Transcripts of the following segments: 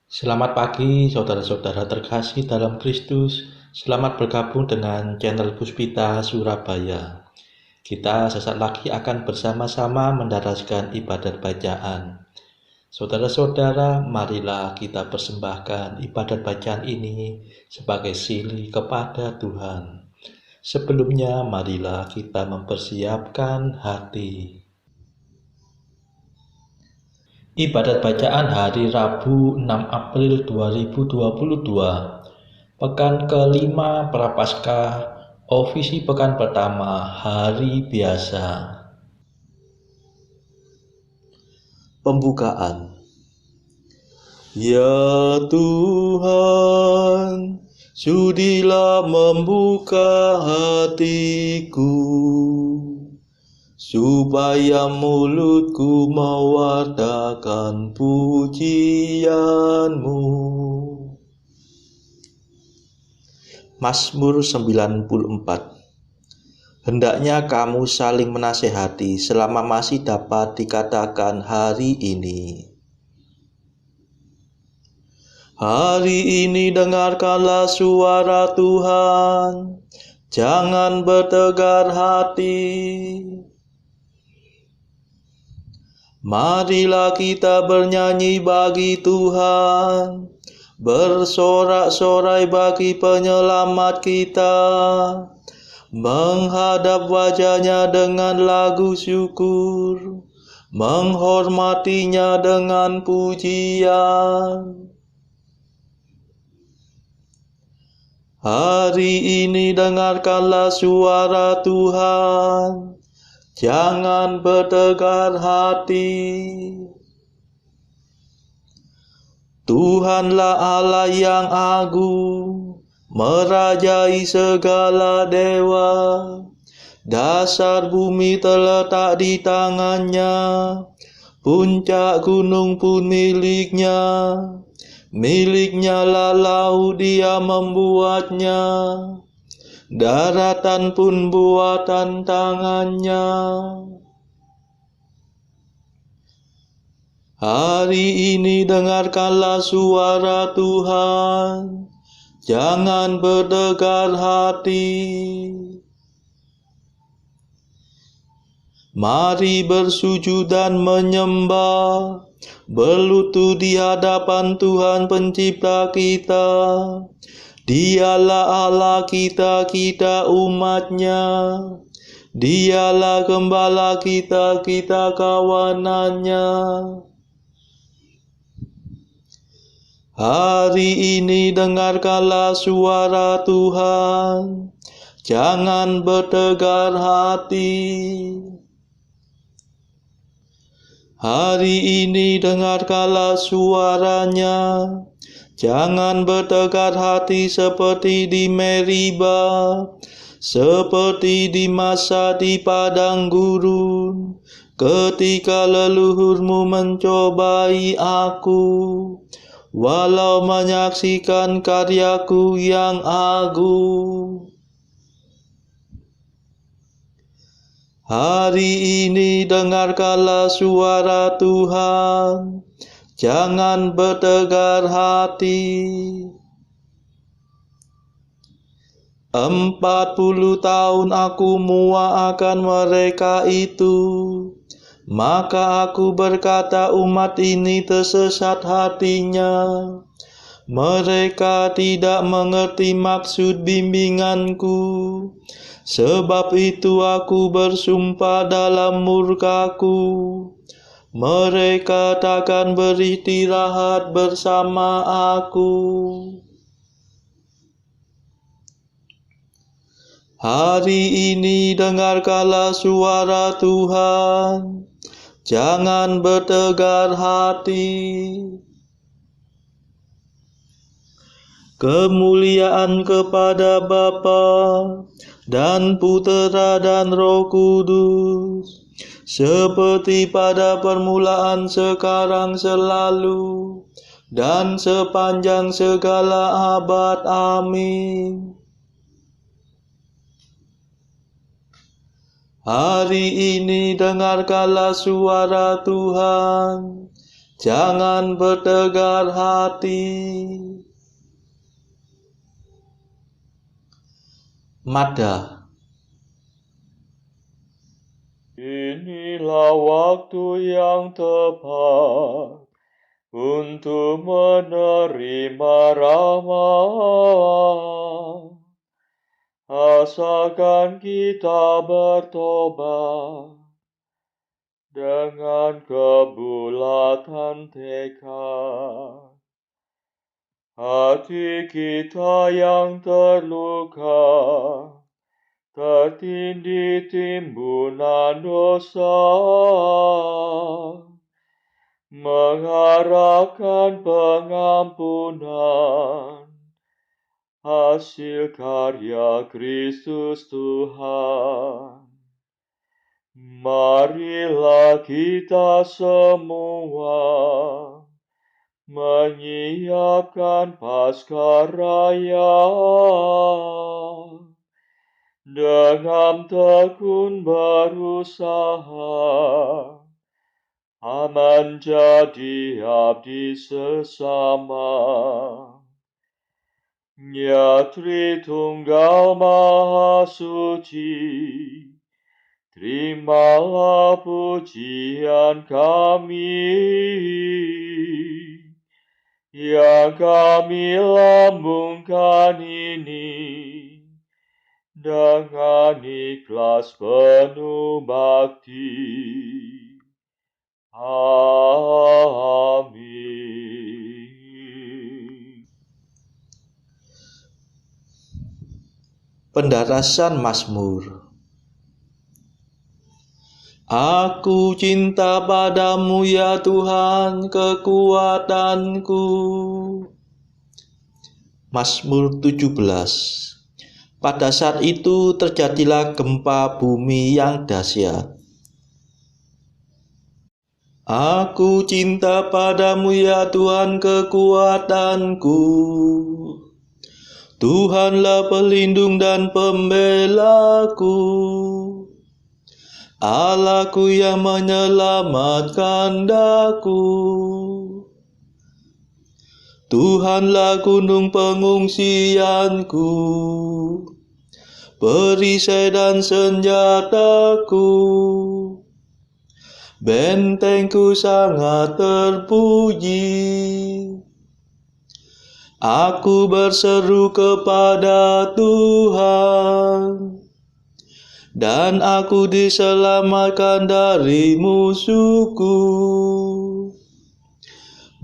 Selamat pagi, saudara-saudara terkasih dalam Kristus. Selamat bergabung dengan channel Puspita Surabaya. Kita sesaat lagi akan bersama-sama mendaraskan ibadat bacaan. Saudara-saudara, marilah kita persembahkan ibadat bacaan ini sebagai sili kepada Tuhan. Sebelumnya, marilah kita mempersiapkan hati. Ibadat bacaan hari Rabu 6 April 2022, Pekan kelima Prapaskah, Ofisi Pekan Pertama, Hari Biasa. Pembukaan. Ya Tuhan, sudilah membuka hatiku, supaya mulutku mewartakan pujian-Mu. Mazmur 94. Hendaknya kamu saling menasehati selama masih dapat dikatakan hari ini. Hari ini dengarkanlah suara Tuhan, jangan bertegar hati. Marilah kita bernyanyi bagi Tuhan, bersorak-sorai bagi penyelamat kita, menghadap wajahnya dengan lagu syukur, menghormatinya dengan pujian. Hari ini dengarkanlah suara Tuhan, jangan bertegar hati. Tuhanlah Allah yang agung, merajai segala dewa. Dasar bumi terletak di tangannya, puncak gunung pun miliknya. Miliknya lah laut, dia membuatnya, daratan pun buatan tangannya. Hari ini dengarkanlah suara Tuhan, jangan bertegar hati. Mari bersujud dan menyembah, berlutut di hadapan Tuhan pencipta kita. Dialah Allah kita, kita umatnya. Dialah gembala kita, kita kawanannya. Hari ini dengarkanlah suara Tuhan, jangan bertegar hati. Hari ini dengarkanlah suaranya, jangan bertegar hati seperti di Meriba, seperti di masa di padang gurun, ketika leluhurmu mencobai aku, walau menyaksikan karyaku yang agung. Hari ini dengarkanlah suara Tuhan, jangan bertegar hati. 40 tahun aku muak akan mereka itu, maka aku berkata umat ini tersesat hatinya. Mereka tidak mengerti maksud bimbinganku. Sebab itu aku bersumpah dalam murkaku, mereka takkan beristirahat bersama aku. Hari ini dengarkanlah suara Tuhan, jangan bertegar hati. Kemuliaan kepada Bapa dan Putera dan Roh Kudus, seperti pada permulaan, sekarang, selalu, dan sepanjang segala abad. Amin. Hari ini dengarkanlah suara Tuhan, jangan bertegar hati. Mada. Inilah waktu yang tepat untuk menerima rahmat. Asalkan kita bertobat dengan kebulatan tekad. Hati kita yang terluka, tertindih timbunan dosa, mengharapkan pengampunan, hasil karya Kristus Tuhan. Marilah kita semua menyiapkan Paskaraya dengan tekun berusaha menjadi abdi sesama. Ya Tritunggal Maha Suci, terimalah pujian kami yang kami lambungkan ini dengan ikhlas penuh bakti. Amin. Pendarasan Mazmur. Aku cinta padamu ya Tuhan, kekuatanku. Mazmur 17. Pada saat itu terjadilah gempa bumi yang dahsyat. Aku cinta padamu ya Tuhan, kekuatanku. Tuhanlah pelindung dan pembelaku, Allahku yang menyelamatkan daku. Tuhanlah gunung pengungsianku, perisai dan senjataku. Bentengku sangat terpuji. Aku berseru kepada Tuhan, dan aku diselamatkan dari musuhku.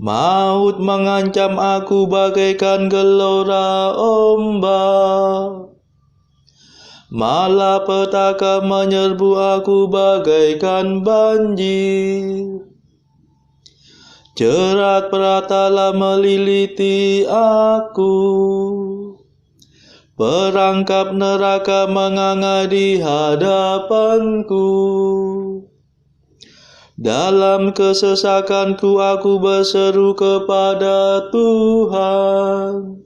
Maut mengancam aku bagaikan gelora ombak, malapetaka menyerbu aku bagaikan banjir. Jerat peratala meliliti aku, perangkap neraka menganga di hadapanku. Dalam kesesakanku aku berseru kepada Tuhan.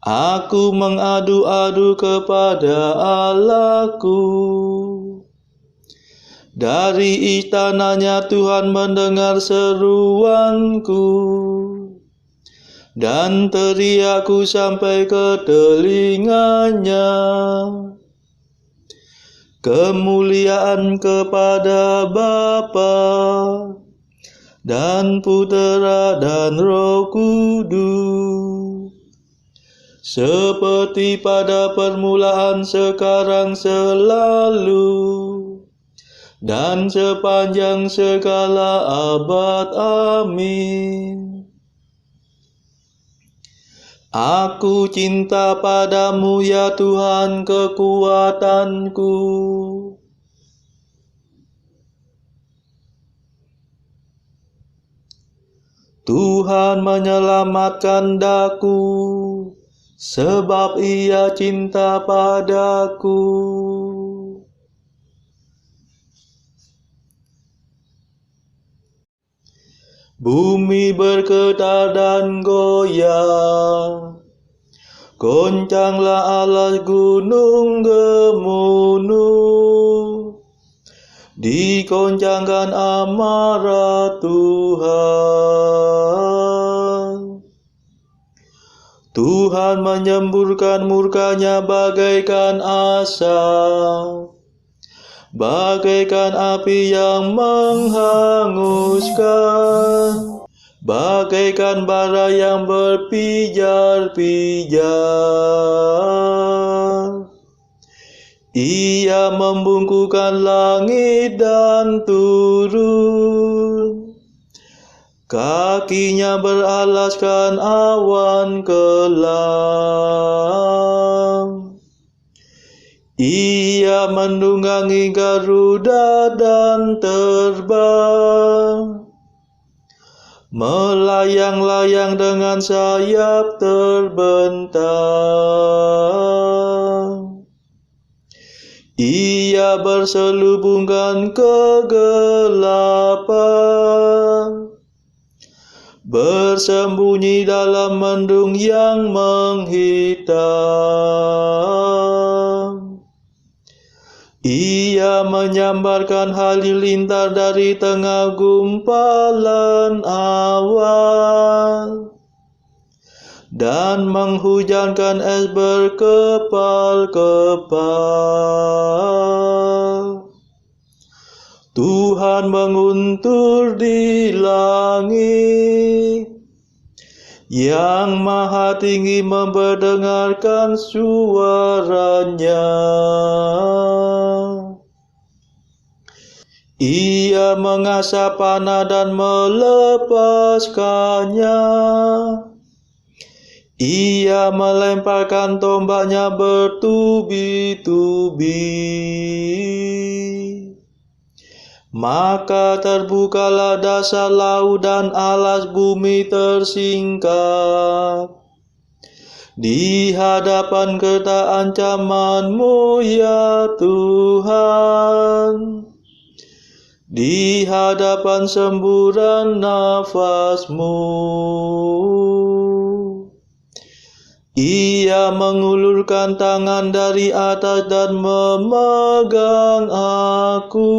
Aku mengadu-adu kepada Allahku. Dari istananya Tuhan mendengar seruanku, dan teriakku sampai ke telinganya. Kemuliaan kepada Bapa dan Putera dan Roh Kudus, seperti pada permulaan, sekarang, selalu, dan sepanjang segala abad. Amin. Aku cinta padamu ya Tuhan, kekuatanku. Tuhan menyelamatkan daku, sebab Ia cinta padaku. Bumi bergetar dan goyah, goncanglah alas gunung Gemunuh. Di digoncangkan amarah Tuhan. Tuhan menyemburkan murka-Nya bagaikan asap, bagaikan api yang menghanguskan, bagaikan bara yang berpijar-pijar. Ia membungkukkan langit dan turun, kakinya beralaskan awan kelam. Ia menunggangi Garuda dan terbang, melayang-layang dengan sayap terbentang. Ia berselubungkan kegelapan, bersembunyi dalam mendung yang menghitam. Ia menyambarkan halilintar dari tengah gumpalan awan, dan menghujankan es berkepal-kepal. Tuhan menguntur di langit, Yang Maha Tinggi memperdengarkan suara-Nya. Ia mengasah panah dan melepaskannya. Ia melemparkan tombaknya bertubi-tubi. Maka terbukalah dasar laut dan alas bumi tersingkap di hadapan kerta ancaman-Mu ya Tuhan, di hadapan semburan nafas-Mu. Ia mengulurkan tangan dari atas dan memegang aku.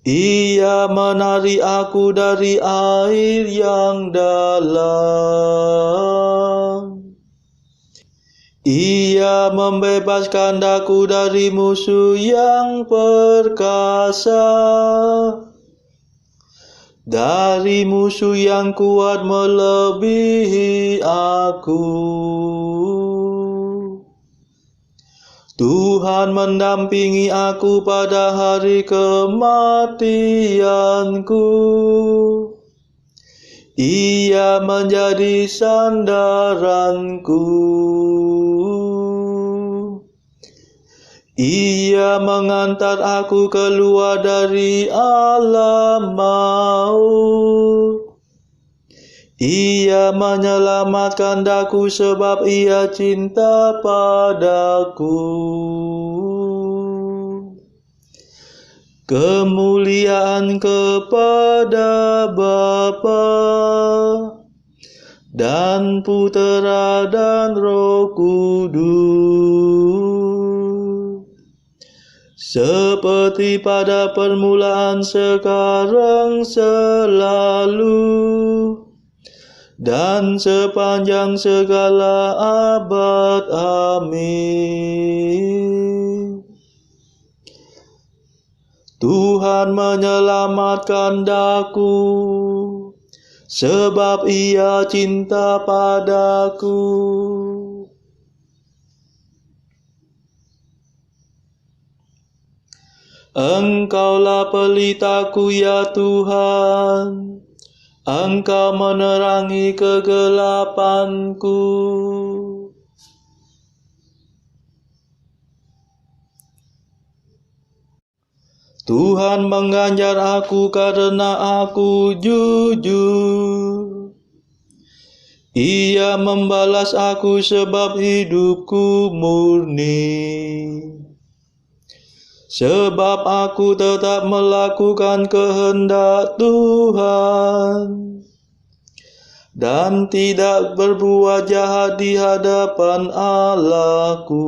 Ia menarik aku dari air yang dalam. Ia membebaskan daku dari musuh yang perkasa, dari musuh yang kuat melebihi aku. Tuhan mendampingi aku pada hari kematianku. Ia menjadi sandaranku. Ia mengantar aku keluar dari alam maut. Ia menyelamatkan daku sebab Ia cinta padaku. Kemuliaan kepada Bapa dan Putera dan Roh Kudus, seperti pada permulaan, sekarang, selalu, dan sepanjang segala abad. Amin. Tuhan menyelamatkan daku, sebab Ia cinta padaku. Engkaulah pelitaku ya Tuhan, Engkau menerangi kegelapanku. Tuhan mengganjar aku karena aku jujur. Ia membalas aku sebab hidupku murni. Sebab aku tetap melakukan kehendak Tuhan dan tidak berbuat jahat di hadapan Allahku.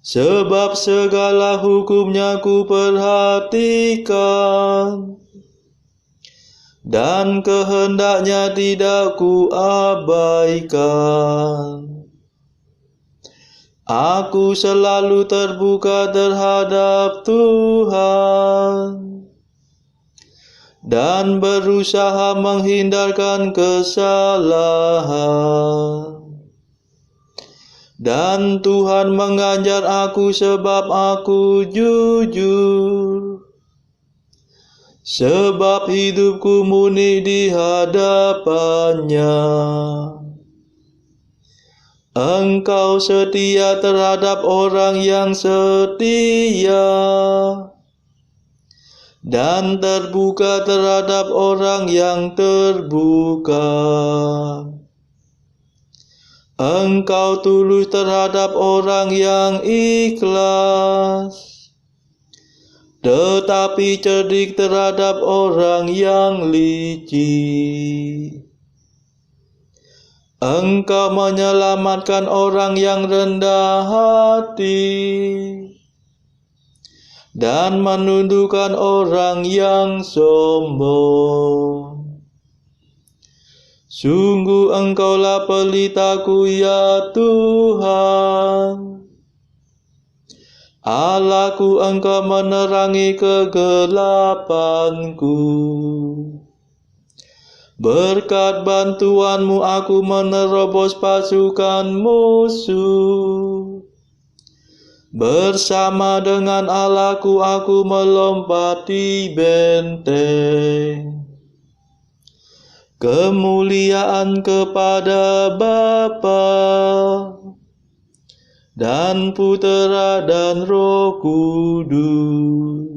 sebab segala hukumnya ku perhatikan, dan kehendaknya tidak ku abaikan. Aku selalu terbuka terhadap Tuhan dan berusaha menghindarkan kesalahan. Dan Tuhan mengajar aku sebab aku jujur, sebab hidupku murni di hadapannya. Engkau setia terhadap orang yang setia, dan terbuka terhadap orang yang terbuka. Engkau tulus terhadap orang yang ikhlas, tetapi cerdik terhadap orang yang licik. Engkau menyelamatkan orang yang rendah hati, dan menundukkan orang yang sombong. Sungguh Engkaulah pelitaku ya Tuhan, Allahku, Engkau menerangi kegelapanku. Berkat bantuanmu aku menerobos pasukan musuh. Bersama dengan Allahku aku melompati benteng. Kemuliaan kepada Bapa dan Putera dan Roh Kudus,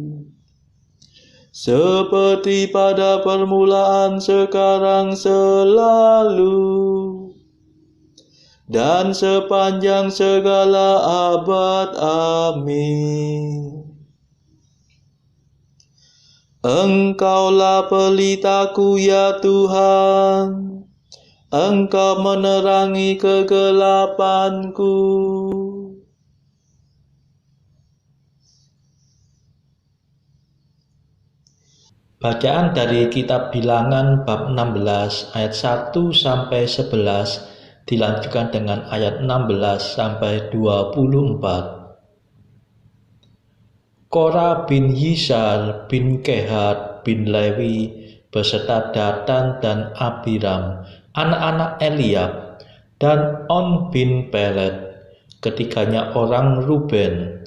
seperti pada permulaan, sekarang, selalu, dan sepanjang segala abad. Amin. Engkaulah pelitaku ya Tuhan, Engkau menerangi kegelapanku. Bacaan dari kitab Bilangan bab 16 ayat 1 sampai 11 dilanjutkan dengan ayat 16 sampai 24. Korah bin Yisar bin Kehat bin Lewi beserta Datan dan Abiram, anak-anak Eliab, dan On bin Pelet, ketiganya orang Ruben,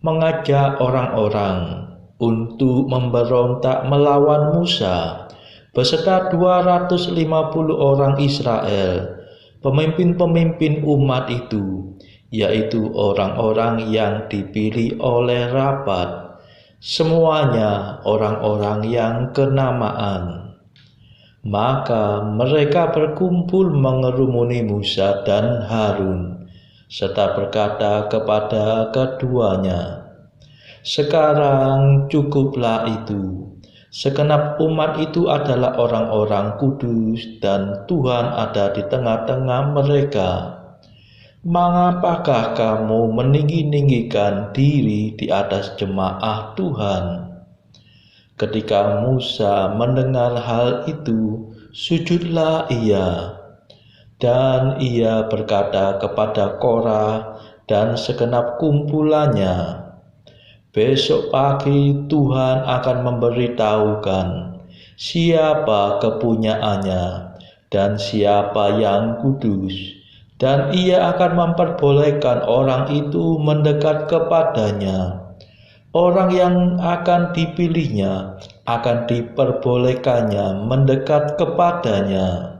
mengajak orang-orang untuk memberontak melawan Musa, beserta 250 orang Israel, pemimpin-pemimpin umat itu, yaitu orang-orang yang dipilih oleh rapat, semuanya orang-orang yang kenamaan. Maka mereka berkumpul mengerumuni Musa dan Harun, serta berkata kepada keduanya, "Sekarang cukuplah itu. Segenap umat itu adalah orang-orang kudus dan Tuhan ada di tengah-tengah mereka. Mengapakah kamu meninggi-ninggikan diri di atas jemaah Tuhan?" Ketika Musa mendengar hal itu, sujudlah ia. Dan ia berkata kepada Korah dan segenap kumpulannya, "Besok pagi Tuhan akan memberitahukan siapa kepunyaannya dan siapa yang kudus, dan ia akan memperbolehkan orang itu mendekat kepadanya. Orang yang akan dipilihnya akan diperbolehkannya mendekat kepadanya.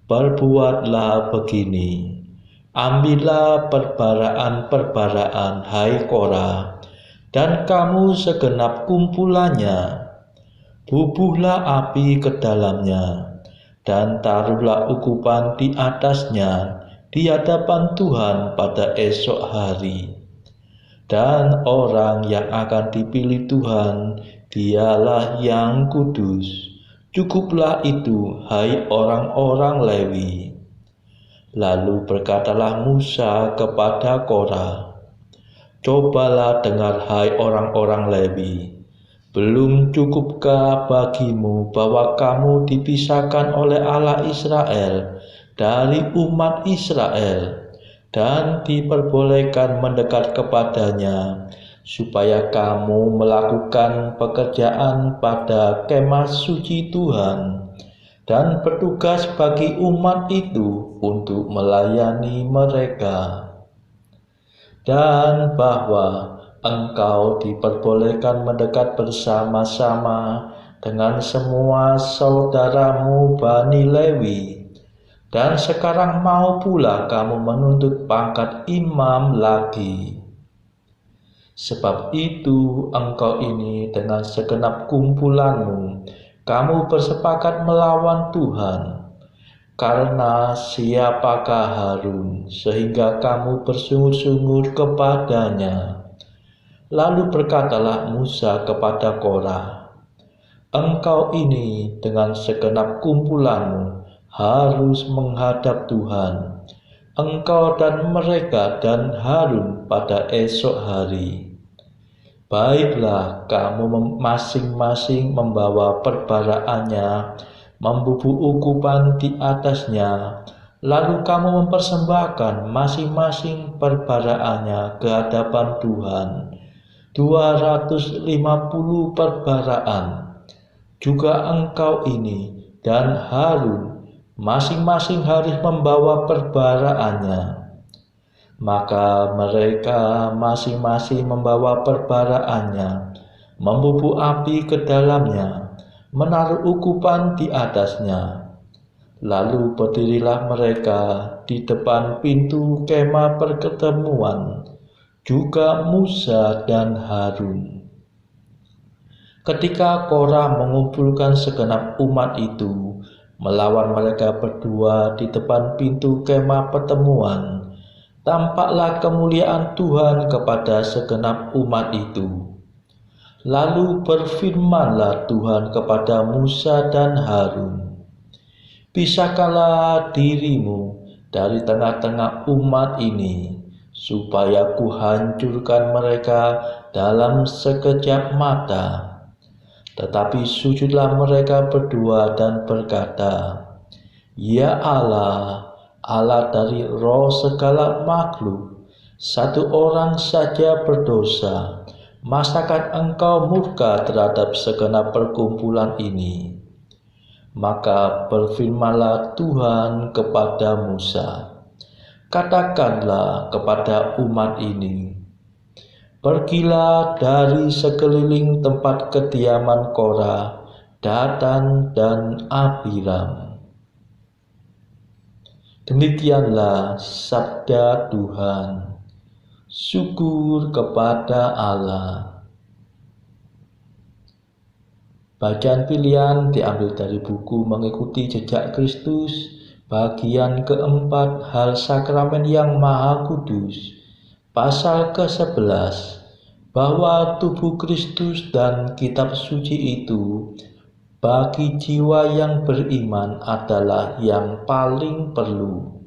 Perbuatlah begini, ambillah perbaraan-perbaraan, hai Korah, dan kamu segenap kumpulannya, bubuhlah api ke dalamnya, dan taruhlah ukupan di atasnya di hadapan Tuhan pada esok hari. Dan orang yang akan dipilih Tuhan, dialah yang kudus. Cukuplah itu, hai orang-orang Lewi." Lalu berkatalah Musa kepada Korah, Cobalah dengar, hai orang-orang Lewi. Belum cukupkah bagimu bahwa kamu dipisahkan oleh Allah Israel dari umat Israel dan diperbolehkan mendekat kepadanya, supaya kamu melakukan pekerjaan pada kemah suci Tuhan dan bertugas bagi umat itu untuk melayani mereka, dan bahwa engkau diperbolehkan mendekat bersama-sama dengan semua saudaramu Bani Lewi, dan sekarang mau pula kamu menuntut pangkat imam lagi. Sebab itu engkau ini dengan segenap kumpulanmu, kamu bersepakat melawan Tuhan. Karena siapakah Harun sehingga kamu bersungut-sungut kepadanya? Lalu berkatalah Musa kepada Korah, engkau ini dengan segenap kumpulanmu harus menghadap Tuhan, engkau dan mereka dan Harun pada esok hari. Baiklah, kamu masing-masing membawa perbaraannya, membubuh ukupan di atasnya, lalu kamu mempersembahkan masing-masing perbaraannya ke hadapan Tuhan, 250 perbaraan. Juga engkau ini dan Harun masing-masing harus membawa perbaraannya. Maka mereka masing-masing membawa perbaraannya, membubuh api ke dalamnya, menaruh ukupan di atasnya. Lalu berdirilah mereka di depan pintu kemah pertemuan, juga Musa dan Harun. Ketika Korah mengumpulkan segenap umat itu melawan mereka berdua di depan pintu kemah pertemuan, tampaklah kemuliaan Tuhan kepada segenap umat itu. Lalu berfirmanlah Tuhan kepada Musa dan Harun, pisahkanlah dirimu dari tengah-tengah umat ini, supaya kuhancurkan mereka dalam sekejap mata. Tetapi sujudlah mereka berdua dan berkata, Ya Allah, Allah dari roh segala makhluk, satu orang saja berdosa, masakan engkau murka terhadap segenap perkumpulan ini? Maka berfirmanlah Tuhan kepada Musa, katakanlah kepada umat ini, pergilah dari sekeliling tempat kediaman Korah, Datan dan Abiram. Demikianlah sabda Tuhan. Syukur kepada Allah. Bacaan pilihan diambil dari buku Mengikuti Jejak Kristus, bagian keempat, Hal Sakramen yang Maha Kudus, pasal ke-11, bahwa tubuh Kristus dan kitab suci itu bagi jiwa yang beriman adalah yang paling perlu.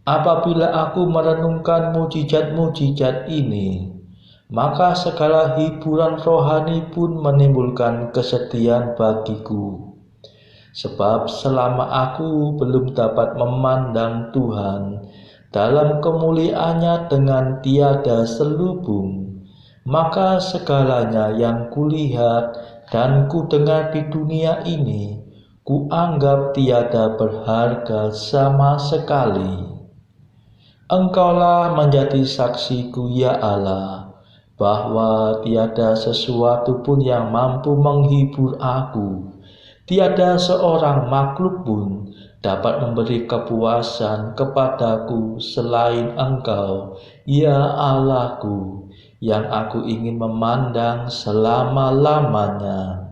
Apabila aku merenungkan mujizat-mujizat ini, maka segala hiburan rohani pun menimbulkan kesedihan bagiku. Sebab selama aku belum dapat memandang Tuhan dalam kemuliaannya dengan tiada selubung, maka segalanya yang kulihat dan kudengar di dunia ini, kuanggap tiada berharga sama sekali. Engkaulah menjadi saksiku, ya Allah, bahwa tiada sesuatu pun yang mampu menghibur aku. Tiada seorang makhluk pun dapat memberi kepuasan kepadaku selain Engkau, ya Allahku, yang aku ingin memandang selama-lamanya.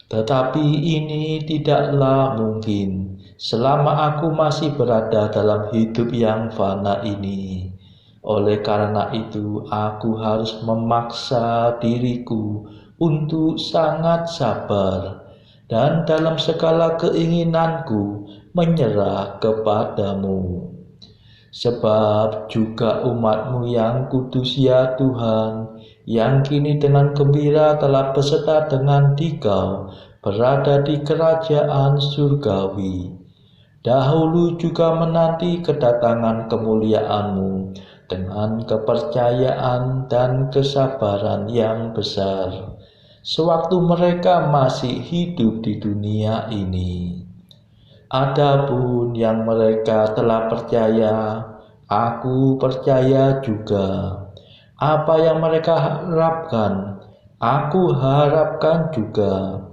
Tetapi ini tidaklah mungkin selama aku masih berada dalam hidup yang fana ini. Oleh karena itu, aku harus memaksa diriku untuk sangat sabar dan dalam segala keinginanku menyerah kepadamu. Sebab juga umat-Mu yang kudus ya Tuhan, yang kini dengan gembira telah beserta dengan Dikau berada di kerajaan surgawi. Dahulu juga menanti kedatangan kemuliaan-Mu dengan kepercayaan dan kesabaran yang besar, sewaktu mereka masih hidup di dunia ini. Adapun yang mereka telah percaya, aku percaya juga. Apa yang mereka harapkan, aku harapkan juga.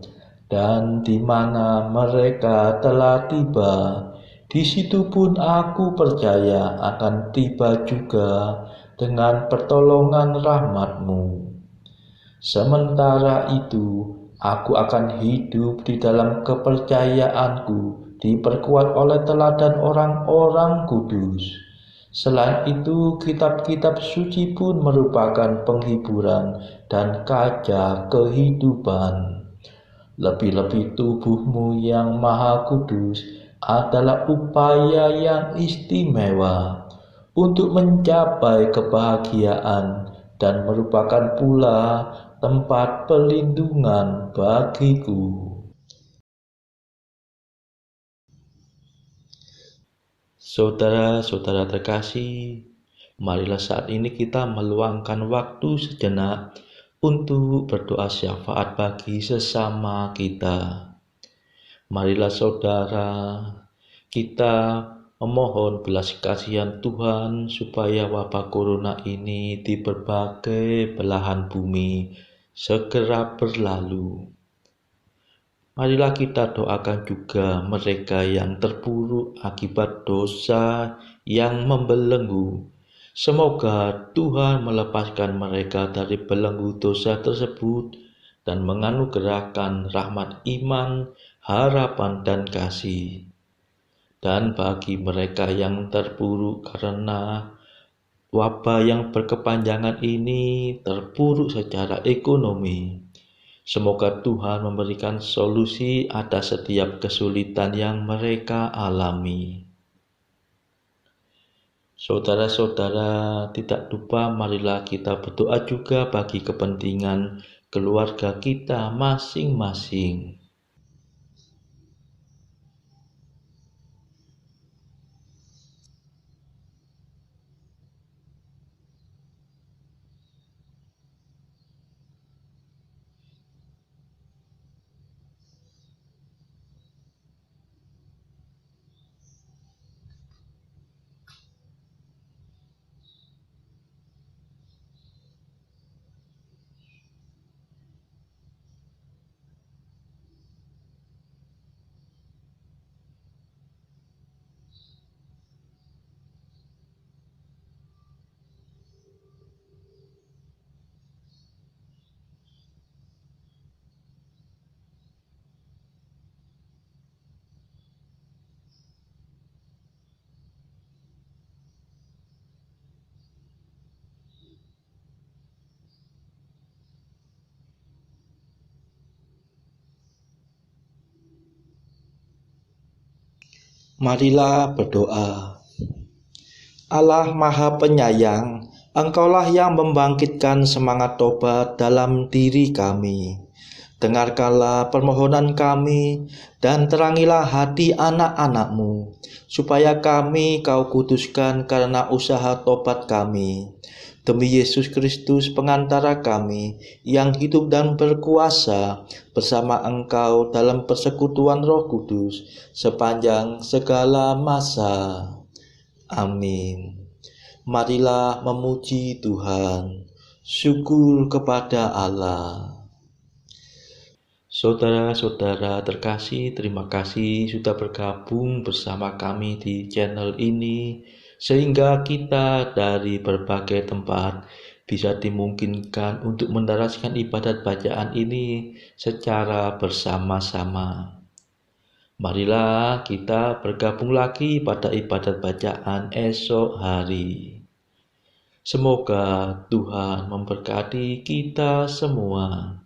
Dan di mana mereka telah tiba, di situ pun aku percaya akan tiba juga dengan pertolongan rahmat-Mu. Sementara itu, aku akan hidup di dalam kepercayaanku, diperkuat oleh teladan orang-orang kudus. Selain itu, kitab-kitab suci pun merupakan penghiburan dan kaca kehidupan. Lebih-lebih tubuh-Mu yang maha kudus adalah upaya yang istimewa untuk mencapai kebahagiaan dan merupakan pula tempat perlindungan bagiku. Saudara-saudara terkasih, marilah saat ini kita meluangkan waktu sejenak untuk berdoa syafaat bagi sesama kita. Marilah saudara, kita memohon belas kasihan Tuhan supaya wabah corona ini di berbagai belahan bumi segera berlalu. Marilah kita doakan juga mereka yang terpuruk akibat dosa yang membelenggu. Semoga Tuhan melepaskan mereka dari belenggu dosa tersebut dan menganugerahkan rahmat iman, harapan, dan kasih. Dan bagi mereka yang terpuruk karena wabah yang berkepanjangan ini, terpuruk secara ekonomi, semoga Tuhan memberikan solusi atas setiap kesulitan yang mereka alami. Saudara-saudara, tidak lupa marilah kita berdoa juga bagi kepentingan keluarga kita masing-masing. Marilah berdoa. Allah Maha Penyayang, Engkaulah yang membangkitkan semangat tobat dalam diri kami. Dengarkanlah permohonan kami dan terangilah hati anak-anak-Mu, supaya kami Kau kuduskan karena usaha tobat kami. Demi Yesus Kristus pengantara kami yang hidup dan berkuasa bersama Engkau dalam persekutuan Roh Kudus sepanjang segala masa. Amin. Marilah memuji Tuhan. Syukur kepada Allah. Saudara-saudara terkasih, terima kasih sudah bergabung bersama kami di channel ini, sehingga kita dari berbagai tempat bisa dimungkinkan untuk mendaraskan ibadat bacaan ini secara bersama-sama. Marilah kita bergabung lagi pada ibadat bacaan esok hari. Semoga Tuhan memberkati kita semua.